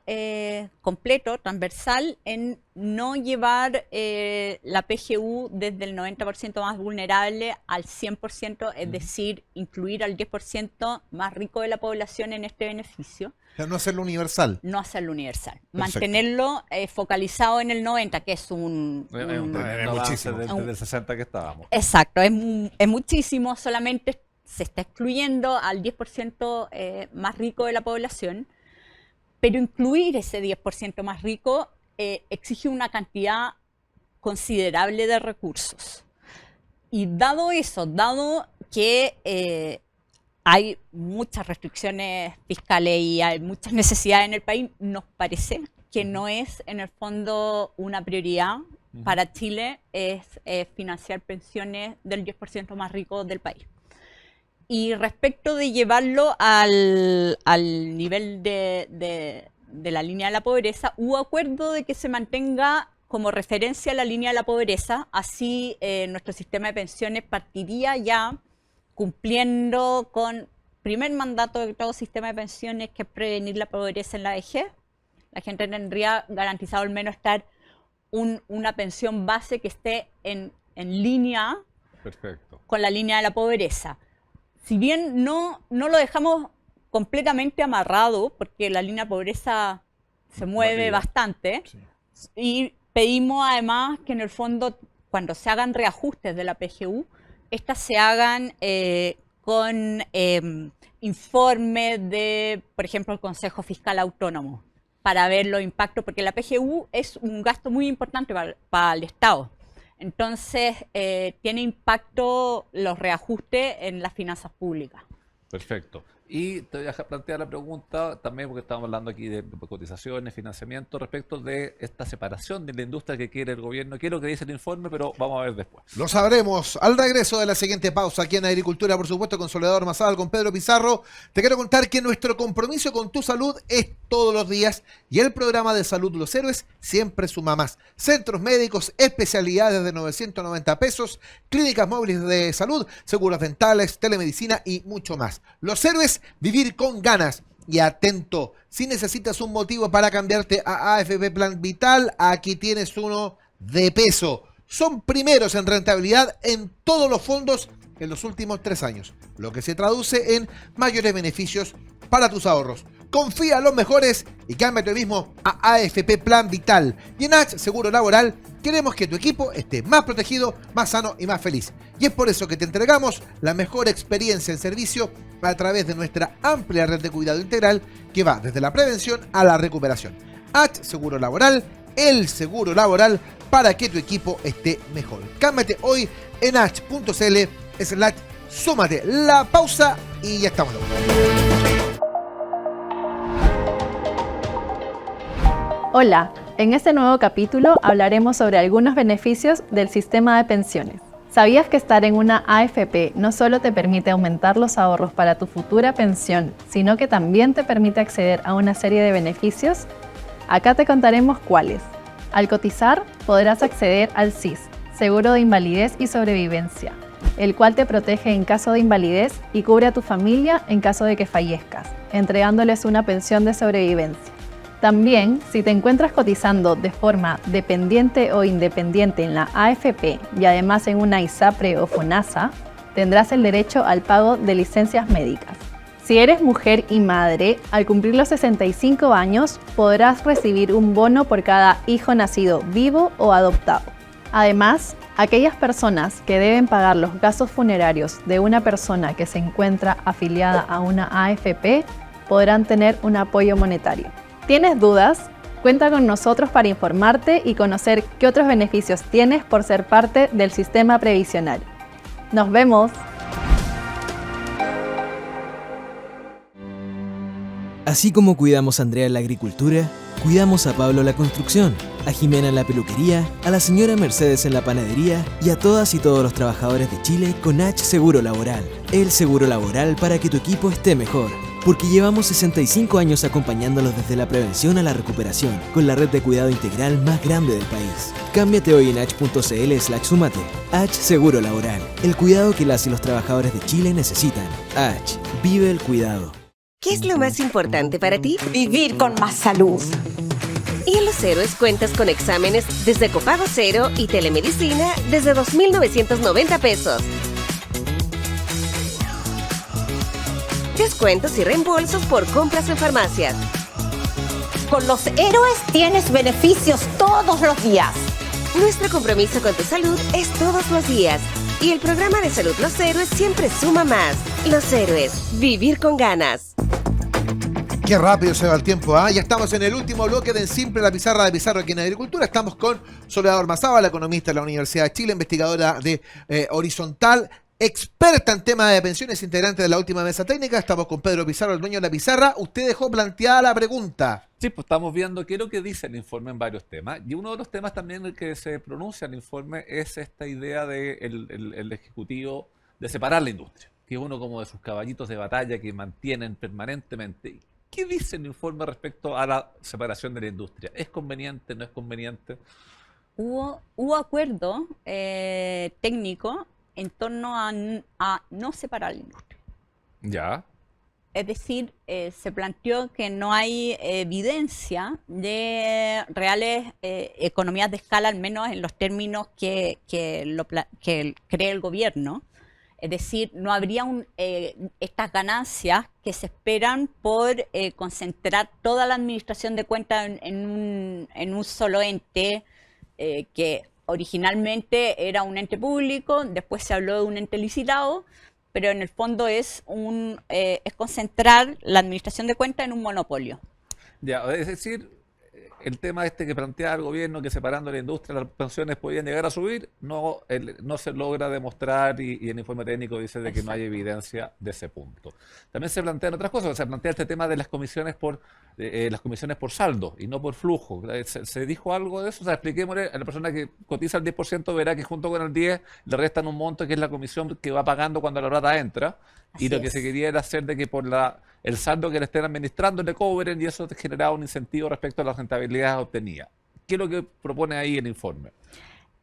completo, transversal, en no llevar la PGU desde el 90% más vulnerable al 100%, es decir, incluir al 10% más rico de la población en este beneficio, O sea, no hacerlo universal. no hacerlo universal. Perfecto. Mantenerlo focalizado en el 90%, que es Hay un tremendo avance muchísimo. desde el 60 que estábamos. Exacto, es muchísimo, solamente se está excluyendo al 10% más rico de la población, pero incluir ese 10% más rico exige una cantidad considerable de recursos. Y dado eso, dado que hay muchas restricciones fiscales y hay muchas necesidades en el país, nos parece que no es en el fondo una prioridad para Chile es financiar pensiones del 10% más rico del país. Y respecto de llevarlo al nivel de la línea de la pobreza, hubo acuerdo de que se mantenga como referencia la línea de la pobreza, así nuestro sistema de pensiones partiría ya cumpliendo con primer mandato de todo sistema de pensiones, que es prevenir la pobreza en la vejez. La gente tendría garantizado al menos estar una pensión base que esté en línea Perfecto. con la línea de la pobreza. Si bien no lo dejamos completamente amarrado, porque la línea de pobreza se mueve Varía. bastante, y pedimos además que en el fondo, cuando se hagan reajustes de la PGU, estas se hagan con informes de, por ejemplo, el Consejo Fiscal Autónomo, para ver los impactos, porque la PGU es un gasto muy importante para el Estado. Entonces, tiene impacto los reajustes en las finanzas públicas. Perfecto. Y te voy a plantear la pregunta también, porque estamos hablando aquí de cotizaciones, financiamiento, respecto de esta separación de la industria que quiere el gobierno. ¿Qué es lo que dice el informe? Pero vamos a ver después. Lo sabremos al regreso de la siguiente pausa aquí en Agricultura, por supuesto, con Soledad Ormazábal, con Pedro Pizarro. Te quiero contar que nuestro compromiso con tu salud es todos los días y el programa de salud Los Héroes siempre suma más. Centros médicos, especialidades de 990 pesos, clínicas móviles de salud, seguros dentales, telemedicina y mucho más. Los Héroes, vivir con ganas. Y atento, si necesitas un motivo para cambiarte a AFP Plan Vital, aquí tienes uno de peso. Son primeros en rentabilidad en todos los fondos en los últimos 3 años, lo que se traduce en mayores beneficios para tus ahorros. Confía en los mejores y cámbiate hoy mismo a AFP Plan Vital. Y en H Seguro Laboral queremos que tu equipo esté más protegido, más sano y más feliz. Y es por eso que te entregamos la mejor experiencia en servicio a través de nuestra amplia red de cuidado integral que va desde la prevención a la recuperación. H Seguro Laboral, el seguro laboral para que tu equipo esté mejor. Cámbiate hoy en h.cl/súmate. La pausa y ya estamos. Hola, en este nuevo capítulo hablaremos sobre algunos beneficios del sistema de pensiones. ¿Sabías que estar en una AFP no solo te permite aumentar los ahorros para tu futura pensión, sino que también te permite acceder a una serie de beneficios? Acá te contaremos cuáles. Al cotizar, podrás acceder al SIS, Seguro de Invalidez y Sobrevivencia, el cual te protege en caso de invalidez y cubre a tu familia en caso de que fallezcas, entregándoles una pensión de sobrevivencia. También, si te encuentras cotizando de forma dependiente o independiente en la AFP y además en una ISAPRE o FONASA, tendrás el derecho al pago de licencias médicas. Si eres mujer y madre, al cumplir los 65 años, podrás recibir un bono por cada hijo nacido vivo o adoptado. Además, aquellas personas que deben pagar los gastos funerarios de una persona que se encuentra afiliada a una AFP podrán tener un apoyo monetario. ¿Tienes dudas? Cuenta con nosotros para informarte y conocer qué otros beneficios tienes por ser parte del sistema previsional. ¡Nos vemos! Así como cuidamos a Andrea en la agricultura, cuidamos a Pablo en la construcción, a Jimena en la peluquería, a la señora Mercedes en la panadería y a todas y todos los trabajadores de Chile con H Seguro Laboral. El seguro laboral para que tu equipo esté mejor. Porque llevamos 65 años acompañándolos desde la prevención a la recuperación, con la red de cuidado integral más grande del país. Cámbiate hoy en h.cl/súmate. H Seguro Laboral, el cuidado que las y los trabajadores de Chile necesitan. H, vive el cuidado. ¿Qué es lo más importante para ti? Vivir con más salud. Y en Los Héroes cuentas con exámenes desde copago cero y telemedicina desde 2.990 pesos. Descuentos y reembolsos por compras en farmacias. Con Los Héroes tienes beneficios todos los días. Nuestro compromiso con tu salud es todos los días. Y el programa de salud Los Héroes siempre suma más. Los Héroes, vivir con ganas. Qué rápido se va el tiempo, ¿ah? Ya estamos en el último bloque de En Simple, la pizarra de Pizarro aquí en Agricultura. Estamos con Soledad Ormazábal, la economista de la Universidad de Chile, investigadora de Horizontal, experta en temas de pensiones, integrante de la última mesa técnica. Estamos con Pedro Pizarro, el dueño de la pizarra. Usted dejó planteada la pregunta. Sí, pues estamos viendo qué es lo que dice el informe en varios temas. Y uno de los temas también en el que se pronuncia el informe es esta idea del el Ejecutivo de separar la industria, que es uno como de sus caballitos de batalla que mantienen permanentemente. ¿Qué dice el informe respecto a la separación de la industria? ¿Es conveniente, no es conveniente? Hubo acuerdo técnico en torno a no separar la industria. Ya. Es decir, se planteó que no hay evidencia de reales economías de escala, al menos en los términos que cree el gobierno. Es decir, no habría estas ganancias que se esperan por concentrar toda la administración de cuentas en un solo ente que originalmente era un ente público, después se habló de un ente licitado, pero en el fondo es concentrar la administración de cuentas en un monopolio. Ya, es decir, el tema este que plantea el gobierno, que separando la industria, las pensiones podían llegar a subir, no se logra demostrar y el informe técnico dice de que no hay evidencia de ese punto. También se plantean otras cosas, se plantea este tema de las comisiones por saldo y no por flujo. ¿Se dijo algo de eso? O sea, expliquémosle a la persona que cotiza el 10%, verá que junto con el 10 le restan un monto que es la comisión que va pagando cuando la plata entra. Y lo que se quería era hacer de que por el saldo que le estén administrando le cobren, y eso te generaba un incentivo respecto a las rentabilidades obtenidas. ¿Qué es lo que propone ahí el informe?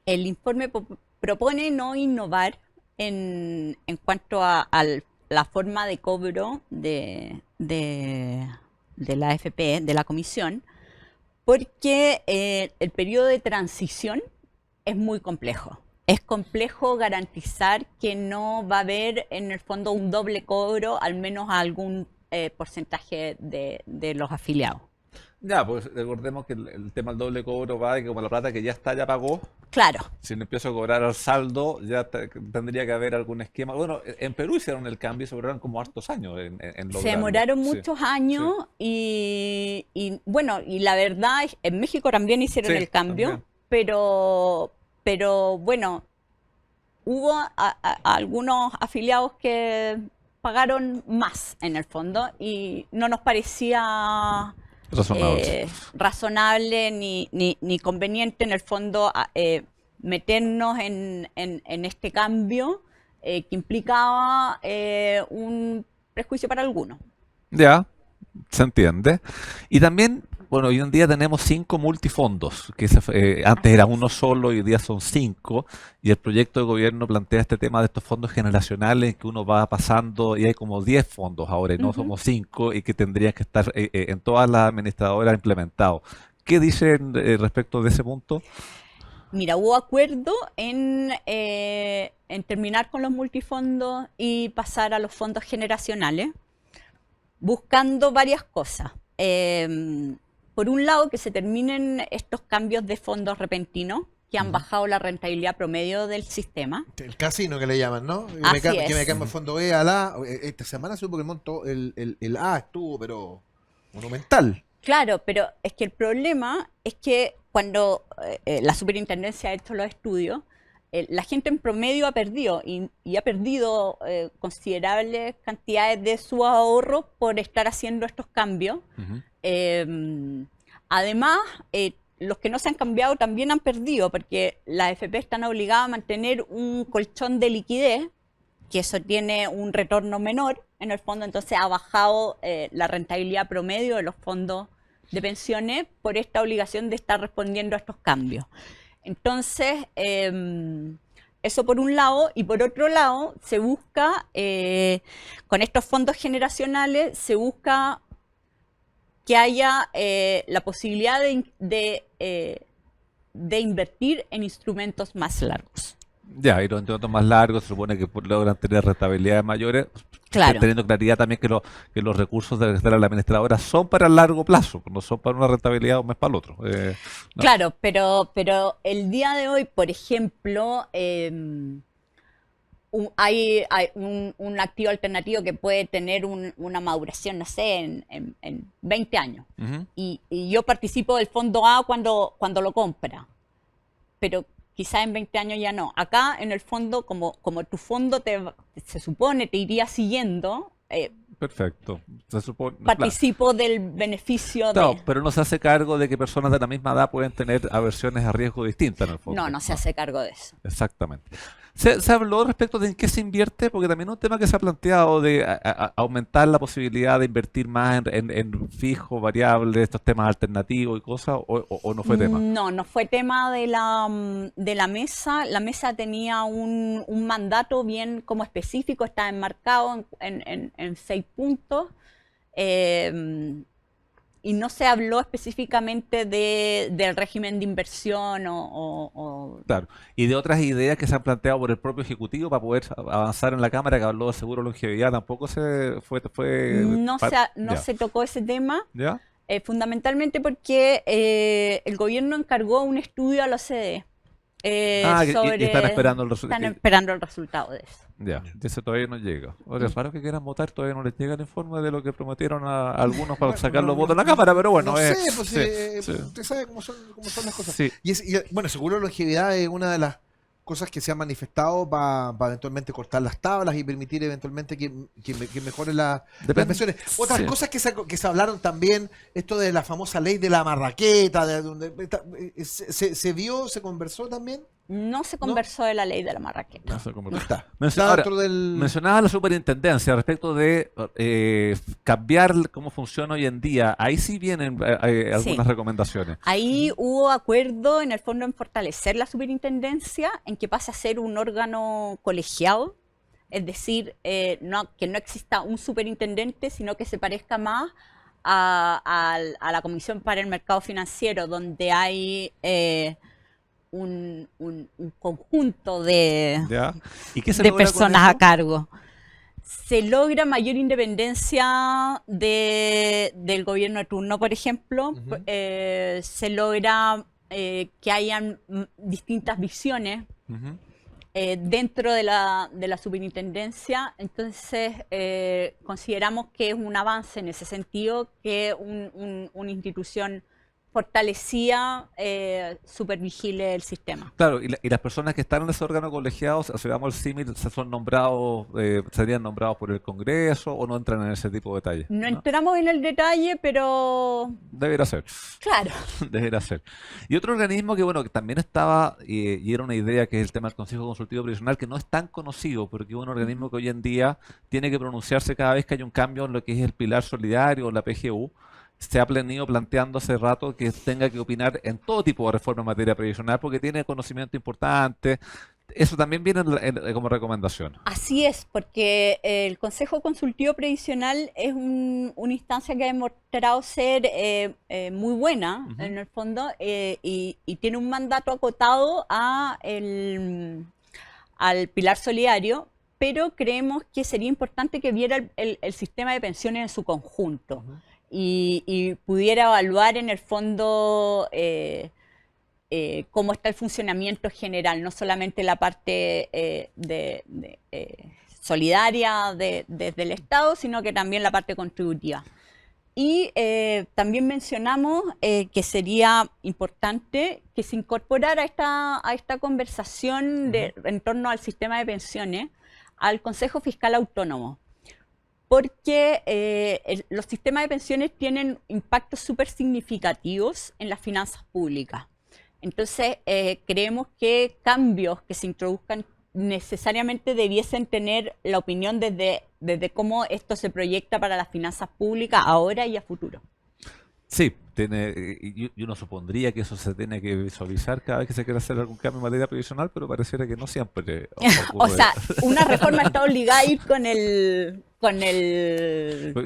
El informe propone no innovar en cuanto a la forma de cobro de la AFP, de la comisión, porque el periodo de transición es muy complejo. Es complejo garantizar que no va a haber en el fondo un doble cobro, al menos a algún porcentaje de los afiliados. Ya, pues recordemos que el tema del doble cobro va de que como la plata que ya está, ya pagó. Claro. Si no empiezo a cobrar al saldo, ya tendría que haber algún esquema. Bueno, en Perú hicieron el cambio y se duraron como hartos años en lograrlo. Se demoraron muchos años y bueno, y la verdad, en México también hicieron el cambio, pero bueno, hubo algunos afiliados que pagaron más en el fondo y no nos parecía razonable ni conveniente en el fondo meternos en este cambio que implicaba un prejuicio para algunos. Ya, se entiende. Y también, bueno, hoy en día tenemos 5 multifondos, que antes era uno solo y hoy día son 5, y el proyecto de gobierno plantea este tema de estos fondos generacionales que uno va pasando y hay como 10 fondos ahora y no somos 5 y que tendrían que estar en todas las administradoras implementados. ¿Qué dicen respecto de ese punto? Mira, hubo acuerdo en terminar con los multifondos y pasar a los fondos generacionales, buscando varias cosas. Por un lado, que se terminen estos cambios de fondos repentinos que han bajado la rentabilidad promedio del sistema. El casino que le llaman, ¿no? Que me cambio el fondo B al A. Esta semana supo que el monto, el A estuvo, pero monumental. Claro, pero es que el problema es que cuando la superintendencia ha hecho los estudios, la gente en promedio ha perdido y ha perdido considerables cantidades de su ahorro por estar haciendo estos cambios. Además, los que no se han cambiado también han perdido porque las AFP están obligadas a mantener un colchón de liquidez, que eso tiene un retorno menor en el fondo, entonces ha bajado la rentabilidad promedio de los fondos de pensiones por esta obligación de estar respondiendo a estos cambios. Entonces, eso por un lado, y por otro lado, se busca, con estos fondos generacionales, se busca que haya la posibilidad de invertir en instrumentos más largos. Ya, y los instrumentos más largos se supone que logran tener rentabilidades mayores, claro, teniendo claridad también que los recursos de la administradora son para el largo plazo, no son para una rentabilidad de un mes para el otro. No. Claro, pero el día de hoy, por ejemplo, hay un activo alternativo que puede tener una maduración, no sé, en 20 años. Y yo participo del fondo A cuando lo compra, pero quizás en 20 años ya no. Acá, en el fondo, como tu fondo se supone te iría siguiendo, perfecto. Se supone, participo del beneficio no, de... pero no se hace cargo de que personas de la misma edad pueden tener aversiones a riesgo distintas en el fondo. No se hace cargo de eso. Exactamente. ¿Se habló respecto de en qué se invierte? Porque también es un tema que se ha planteado de aumentar la posibilidad de invertir más en fijo, variable, estos temas alternativos y cosas, o no fue tema. No fue tema de la mesa. La mesa tenía un mandato bien como específico, está enmarcado en 6 puntos. Y no se habló específicamente del régimen de inversión Claro, y de otras ideas que se han planteado por el propio Ejecutivo para poder avanzar en la Cámara, que habló de seguro longevidad, tampoco se no se tocó ese tema. ¿Ya? Fundamentalmente porque el gobierno encargó un estudio a la OCDE Y están esperando el resultado. Están esperando el resultado de eso. Ya, eso todavía no llega. Ahora, es raro que quieran votar, todavía no les llega el informe de lo que prometieron a algunos para sacar los votos en la Cámara, pero bueno. No sé, pues usted sabe cómo son las cosas. Sí. Bueno, seguro longevidad es una de las cosas que se han manifestado para eventualmente cortar las tablas y permitir eventualmente que mejoren las pensiones. Otras cosas que se hablaron también, esto de la famosa ley de la marraqueta, ¿se vio, se conversó también? No se conversó de la ley de la marraqueta. No está. Mencionaba la superintendencia respecto de cambiar cómo funciona hoy en día. Ahí sí vienen algunas recomendaciones. Ahí hubo acuerdo en el fondo en fortalecer la superintendencia, en que pase a ser un órgano colegiado, es decir, que no exista un superintendente, sino que se parezca más a la Comisión para el Mercado Financiero, donde hay un conjunto de personas a cargo. Se logra mayor independencia del gobierno de turno, por ejemplo. Se logra que hayan distintas visiones dentro de la superintendencia. Entonces, consideramos que es un avance en ese sentido, que una institución fortalecía, supervigile el sistema. Claro, y las personas que están en ese órgano colegiado, si damos el símil, son nombrados, serían nombrados por el Congreso, o no entran en ese tipo de detalles. No entramos en el detalle, pero debería ser. Claro. Debería ser. Y otro organismo que también estaba, y era una idea, que es el tema del Consejo Consultivo Previsional, que no es tan conocido, pero que es un organismo que hoy en día tiene que pronunciarse cada vez que hay un cambio en lo que es el pilar solidario o la PGU. Se ha venido planteando hace rato que tenga que opinar en todo tipo de reforma en materia previsional, porque tiene conocimiento importante. Eso también viene como recomendación. Así es, porque el Consejo Consultivo Previsional es una instancia que ha demostrado ser muy buena, en el fondo, y tiene un mandato acotado al pilar solidario, pero creemos que sería importante que viera el sistema de pensiones en su conjunto. Y pudiera evaluar en el fondo cómo está el funcionamiento general, no solamente la parte solidaria desde el Estado, sino que también la parte contributiva. Y también mencionamos que sería importante que se incorporara a esta conversación en torno al sistema de pensiones al Consejo Fiscal Autónomo, porque los sistemas de pensiones tienen impactos súper significativos en las finanzas públicas. Entonces, creemos que cambios que se introduzcan necesariamente debiesen tener la opinión desde cómo esto se proyecta para las finanzas públicas ahora y a futuro. Sí, y uno supondría que eso se tiene que visualizar cada vez que se quiere hacer algún cambio en materia previsional, pero pareciera que no siempre ocurre. O sea, una reforma está obligada a ir con el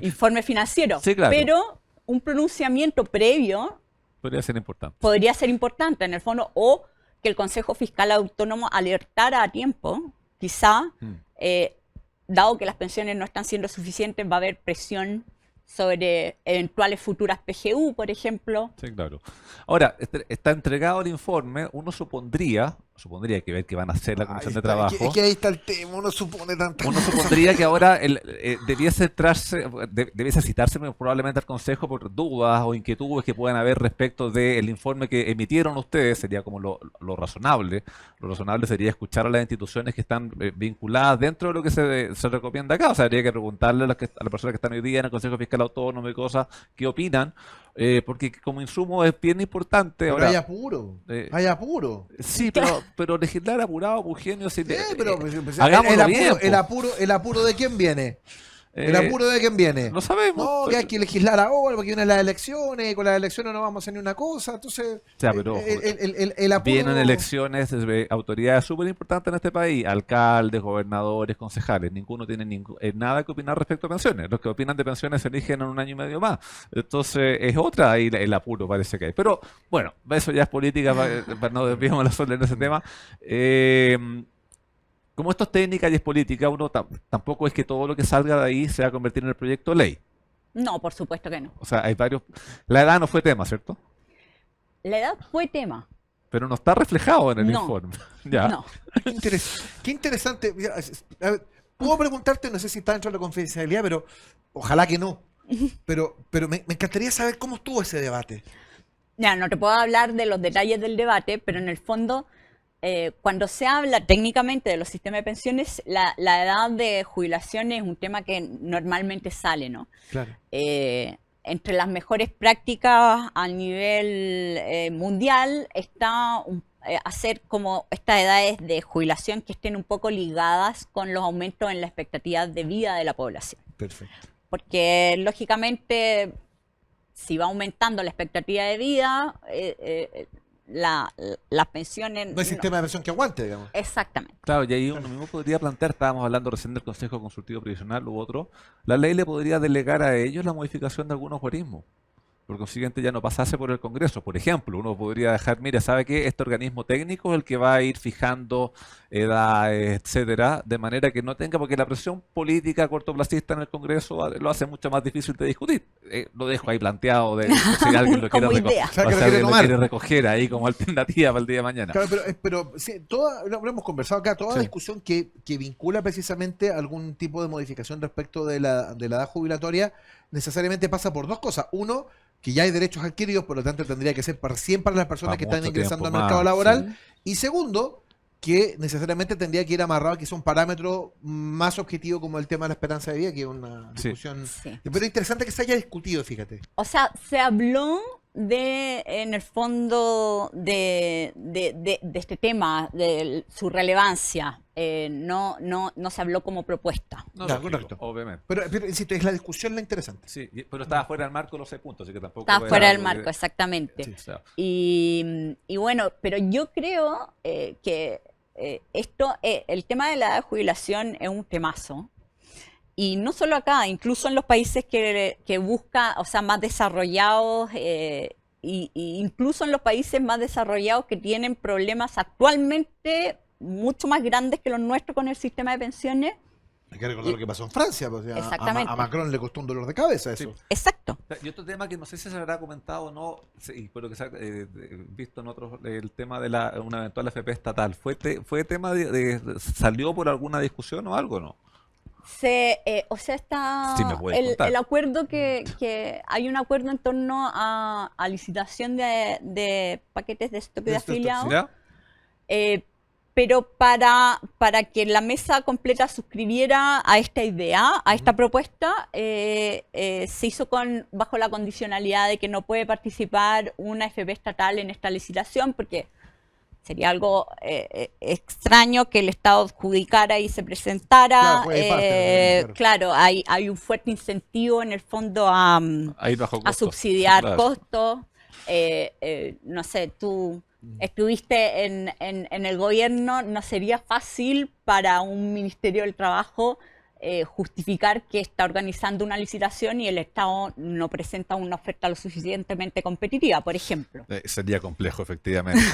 informe financiero, sí, claro, pero un pronunciamiento previo podría ser importante en el fondo, o que el Consejo Fiscal Autónomo alertara a tiempo, quizá, dado que las pensiones no están siendo suficientes, va a haber presión sobre eventuales futuras PGU, por ejemplo. Sí, claro. Ahora, está entregado el informe, uno supondría que ver que van a hacer la Comisión de Trabajo. Es que ahí está el tema, uno supone tanto. Uno supondría que ahora debiese citarse probablemente al Consejo por dudas o inquietudes que puedan haber respecto del informe que emitieron ustedes. Sería como lo razonable. Lo razonable sería escuchar a las instituciones que están vinculadas dentro de lo que se recomienda acá. O sea, habría que preguntarle a las personas que están hoy día en el Consejo Fiscal Autónomo y cosas, qué opinan. Porque como insumo es bien importante. Pero ahora, hay apuro. Sí, pero legislar apurado, Eugenio, ¿el apuro de quién viene? ¿El apuro de quién viene? Lo sabemos. No, que hay que legislar ahora porque vienen las elecciones y con las elecciones no vamos a hacer ni una cosa. Entonces, o sea, pero el apuro... Vienen elecciones de autoridades súper importantes en este país, alcaldes, gobernadores, concejales. Ninguno tiene nada que opinar respecto a pensiones. Los que opinan de pensiones se eligen en un año y medio más. Entonces, es otra ahí el apuro, parece que hay. Pero, bueno, eso ya es política, para no desviarnos la sola en ese tema. Como esto es técnica y es política, uno tampoco es que todo lo que salga de ahí se va a convertir en el proyecto de ley. No, por supuesto que no. O sea, hay varios... La edad no fue tema, ¿cierto? La edad fue tema, Pero no está reflejado en el No. informe. Ya. No. Qué interesante. Mira, a ver, puedo preguntarte, no sé si está dentro de la confidencialidad, pero ojalá que no. Pero me encantaría saber cómo estuvo ese debate. Ya, no te puedo hablar de los detalles del debate, pero en el fondo, cuando se habla técnicamente de los sistemas de pensiones, la edad de jubilación es un tema que normalmente sale, ¿no? Claro. Entre las mejores prácticas a nivel mundial está hacer como estas edades de jubilación que estén un poco ligadas con los aumentos en la expectativa de vida de la población. Perfecto. Porque lógicamente, si va aumentando la expectativa de vida, las pensiones... No hay sistema de pensión que aguante, digamos. Exactamente. Claro, y ahí uno mismo podría plantear, estábamos hablando recién del Consejo Consultivo Previsional u otro, la ley le podría delegar a ellos la modificación de algunos organismos. Por consiguiente, ya no pasase por el Congreso. Por ejemplo, uno podría dejar, mire, ¿sabe qué? Este organismo técnico es el que va a ir fijando edad, etcétera, de manera que no tenga, porque la presión política cortoplacista en el Congreso lo hace mucho más difícil de discutir. Lo dejo ahí planteado, de si alguien lo quiere, Como idea. O sea, o que si lo quiere alguien lo tomar. quiere recoger ahí como alternativa para el día de mañana. Claro, pero sí, lo hemos conversado acá, toda discusión que vincula precisamente algún tipo de modificación respecto de la edad jubilatoria necesariamente pasa por dos cosas. Uno, que ya hay derechos adquiridos, por lo tanto tendría que ser siempre para las personas que están mucho ingresando al tiempo mercado más, laboral. Y segundo, que necesariamente tendría que ir amarrado a que es un parámetro más objetivo como el tema de la esperanza de vida, que es una discusión... Sí. Pero interesante que se haya discutido, fíjate. O sea, se habló en el fondo, de este tema, de su relevancia. No se habló como propuesta. No, Ya, lógico, correcto. obviamente. Pero insisto, es la discusión la interesante. Sí, pero estaba fuera del marco de los 6 puntos, así que tampoco... Estaba era fuera del algo marco, que- exactamente. Sí, claro. Y bueno, pero yo creo que el tema de la edad de jubilación es un temazo. Y no solo acá, incluso en los países que busca, o sea, más desarrollados, y incluso en los países más desarrollados que tienen problemas actualmente mucho más grandes que los nuestros con el sistema de pensiones. Hay que recordar lo que pasó en Francia. Pues, Exactamente. a Macron le costó un dolor de cabeza eso. Exacto. Y otro tema que no sé si se habrá comentado o no, sí, pero que se ha visto en otros, el tema de una eventual FP estatal, ¿fue tema salió por alguna discusión o algo, no? O sea, está Sí, me puedes contar. el acuerdo que hay un acuerdo en torno a licitación de paquetes de stock de afiliados. ¿Ya? Pero para que la mesa completa suscribiera a esta idea, a esta propuesta, se hizo bajo la condicionalidad de que no puede participar una FP estatal en esta licitación, porque sería algo extraño que el Estado adjudicara y se presentara. Claro, puede parte, Claro, hay un fuerte incentivo en el fondo a Ahí bajo a costos. subsidiar Claro. costos. No sé, tú estuviste en el gobierno, no sería fácil para un Ministerio del Trabajo justificar que está organizando una licitación y el Estado no presenta una oferta lo suficientemente competitiva, por ejemplo. Sería complejo, efectivamente.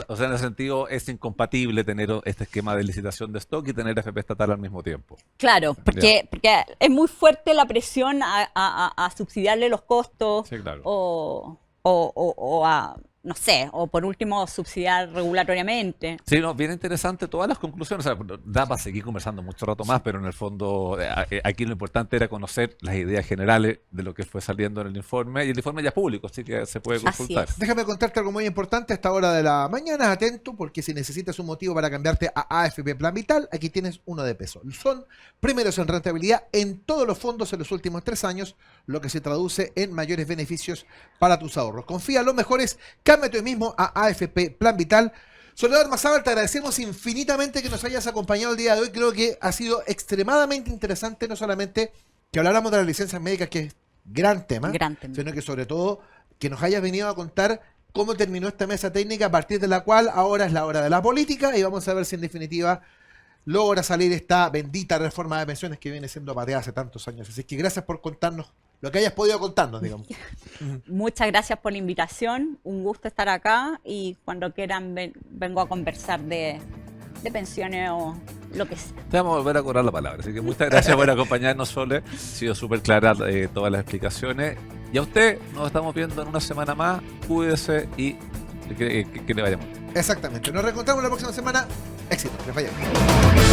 O sea, en ese sentido, es incompatible tener este esquema de licitación de stock y tener FP estatal al mismo tiempo. Claro, porque es muy fuerte la presión a subsidiarle los costos Sí, claro. o a, no sé, o por último subsidiar regulatoriamente. Sí, no, bien interesante todas las conclusiones. O sea, da para seguir conversando mucho rato más, pero en el fondo aquí lo importante era conocer las ideas generales de lo que fue saliendo en el informe. Y el informe ya es público, así que se puede Así consultar. es. Déjame contarte algo muy importante a esta hora de la mañana. Atento, porque si necesitas un motivo para cambiarte a AFP Plan Vital, aquí tienes uno de peso. Son primeros en rentabilidad en todos los fondos en los últimos 3 años, lo que se traduce en mayores beneficios para tus ahorros. Confía en los mejores. Cámbiate hoy mismo a AFP Plan Vital. Soledad Mazábal, te agradecemos infinitamente que nos hayas acompañado el día de hoy. Creo que ha sido extremadamente interesante, no solamente que habláramos de las licencias médicas, que es gran tema, sino que sobre todo que nos hayas venido a contar cómo terminó esta mesa técnica, a partir de la cual ahora es la hora de la política y vamos a ver si en definitiva logra salir esta bendita reforma de pensiones que viene siendo pateada hace tantos años. Así que gracias por contarnos lo que hayas podido contarnos, digamos. Muchas gracias por la invitación, un gusto estar acá y cuando quieran vengo a conversar de pensiones o lo que sea. Te vamos a volver a cobrar la palabra, así que muchas gracias por acompañarnos, Sole. Ha sido súper clara todas las explicaciones. Y a usted, nos estamos viendo en una semana más. Cuídese y Que le vaya muy bien. Exactamente. Nos reencontramos la próxima semana. Éxito. Que les vaya bien.